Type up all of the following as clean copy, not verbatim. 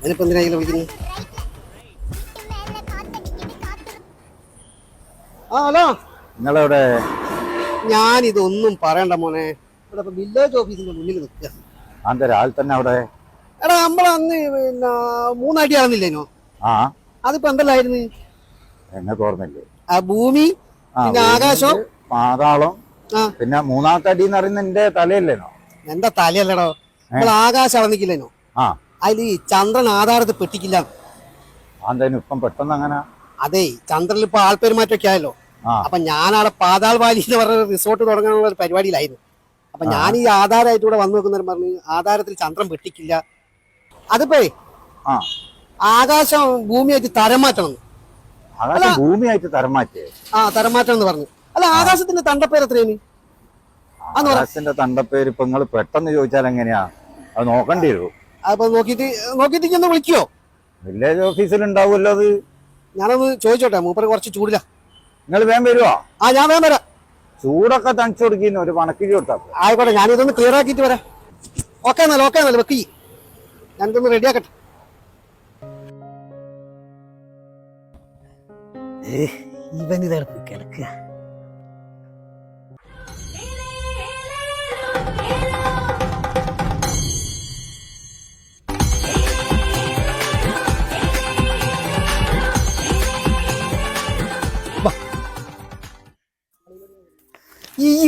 അതിനിപ്പോ എന്തിനാ വിളിക്കുന്നത്? ആ ഹലോ, നിങ്ങളെവിടെ? ഞാനിതൊന്നും പറയണ്ട മോനെ. ഇവിടെ ഇപ്പൊ വില്ലേജ് ഓഫീസിന്റെ മുന്നിൽ നിൽക്കുക. അന്റെ രാവിലെ തന്നെ അവിടെ? എടാ നമ്മളന്ന് പിന്നെ 3 അടി ആവുന്നില്ലേനോ? ആ, അതിപ്പോ എന്തെല്ലായിരുന്നു? എന്നെ ഓർമ്മയില്ലേ? ആ ഭൂമി, പിന്നെ ആകാശം, പാതാളം, പിന്നെ 3-ാമത്തെ അടി എന്ന് പറയുന്നത് എന്റെ തലയല്ലേനോ? എന്റെ തലയല്ലടോ, നമ്മൾ ആകാശം അളന്നിക്കില്ലേനോ? ആ, അതിൽ ചന്ദ്രൻ ആധാരത്തിൽ പെട്ടിക്കില്ല. അതെന്തായാലും ഇപ്പം പെട്ടെന്ന് അങ്ങനെ? അതെ, ചന്ദ്രനിൽ ഇപ്പൊ ആൾപ്പെരുമാറ്റമൊക്കെ ആയല്ലോ. അപ്പൊ ഞാനവിടെ പാതാൾ വാലി എന്ന് പറഞ്ഞ റിസോർട്ട് തുടങ്ങാനുള്ള ഒരു പരിപാടിയിലായിരുന്നു. അപ്പൊ ഞാൻ ഈ ആധാരമായിട്ട് ഇവിടെ വന്നു നോക്കുന്നവരും പറഞ്ഞു ആധാരത്തിൽ ചന്ദ്രൻ വെട്ടിക്കില്ല. അതിപ്പോ ആകാശം ഭൂമിയായിട്ട് തരം മാറ്റണം. ഭൂമിയായിട്ട് തരം മാറ്റേ? തരം മാറ്റം എന്ന് പറഞ്ഞു. അല്ല, ആകാശത്തിന്റെ തണ്ടപ്പേര് എത്രയാണ്? ആകാശത്തിന്റെ തണ്ടപ്പേര് ഇപ്പൊ നിങ്ങൾ പെട്ടെന്ന് ചോദിച്ചാൽ എങ്ങനെയാ? അത് നോക്കേണ്ടി വരും. അപ്പൊ നോക്കിയിട്ട് ഒന്ന് വിളിക്കോ? വില്ലേജ് ഓഫീസിൽ ഉണ്ടാവുമല്ലോ അത്. ഞാനൊന്ന് ചോദിച്ചോട്ടെ, മൂപ്പര് കുറച്ച് ചൂടില്ല. നിങ്ങൾ വേഗം വരുവോ? ഞാൻ വേഗം വരാം. ചൂടൊക്കെ തണിച്ചു കൊടുക്കുന്നു, ഒരു പണക്കിരി കൊടുത്താ. ആയിക്കോട്ടെ, ഞാനിതൊന്ന് ക്ലിയർ ആക്കിയിട്ട് വരാം. ഓക്കെ എന്നല്ല വെക്കി, ഞാനിതൊന്ന് റെഡിയാക്കട്ടെ. ഇവനിതാണ് കിടക്കുക.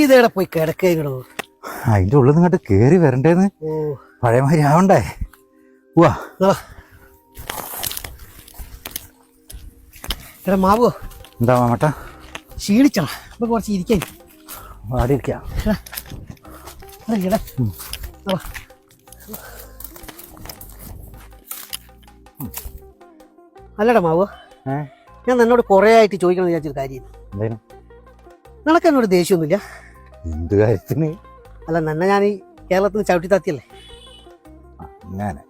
ഇതേടെ പോയി കിടക്കോ? അതിന്റെ ഉള്ളിൽ നിങ്ങോട്ട് കേറി വരണ്ടേന്ന്. പഴയമാതിരി ആവണ്ടേ? എടാ മാവോ, എന്താ മാമട്ട ക്ഷീണിച്ചാ? അപ്പൊ കുറച്ച് ഇരിക്കാൻ അവിടെ ഇരിക്കാം. അല്ലടാ മാവോ, ഞാൻ എന്നോട് കുറെ ആയിട്ട് ചോദിക്കണം വിചാരിച്ചൊരു കാര്യം. നിനക്ക് എന്നോട് ദേഷ്യമൊന്നുമില്ല? എന്ത് കാര്യത്തിന്? അല്ല, നന്നെ ഞാൻ ഈ കേരളത്തിൽ നിന്ന് ചവിട്ടി താത്തിയല്ലേ. അങ്ങനെ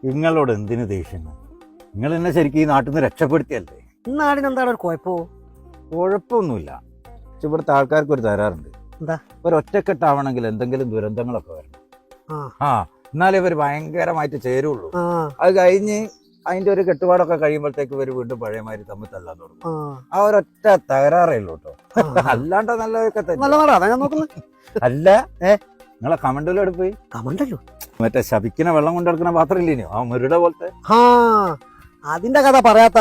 നിങ്ങളോട് എന്തിനു ദേഷ്യം? നിങ്ങൾ എന്നെ ശരിക്കും ഈ നാട്ടിൽ നിന്ന് രക്ഷപ്പെടുത്തിയല്ലേ. നാടിന് എന്താണ് ഒരു കുഴപ്പമോ? കുഴപ്പമൊന്നുമില്ല. പക്ഷെ ഇവിടുത്തെ ആൾക്കാർക്ക് ഒരു തരാറുണ്ട്. എന്താ? ഒരു ഒറ്റക്കെട്ടാവണമെങ്കിൽ എന്തെങ്കിലും ദുരന്തങ്ങളൊക്കെ വരണം. എന്നാലേ ഇവർ ഭയങ്കരമായിട്ട് ചേരുള്ളൂ. അത് കഴിഞ്ഞ് അതിന്റെ ഒരു കെട്ടുപാടൊക്കെ കഴിയുമ്പോഴത്തേക്ക് ഇവർ വീണ്ടും പഴയമാതിരി തമ്മിൽ തല്ലാൻ തുടങ്ങും. ആ ഒരൊറ്റ തകരാറേ ഉള്ളൂ കേട്ടോ. അല്ലാണ്ട് നല്ലതൊക്കെ അല്ല. നിങ്ങളെ കമണ്ടല്ലോ പോയി? കമണ്ടല്ലോ മറ്റേ ശപിക്കുന്ന വെള്ളം കൊണ്ടെടുക്കുന്ന പാത്രം ഇല്ലേനോ, ആ മുരുട പോലത്തെ? അതിന്റെ കഥ പറയാത്ത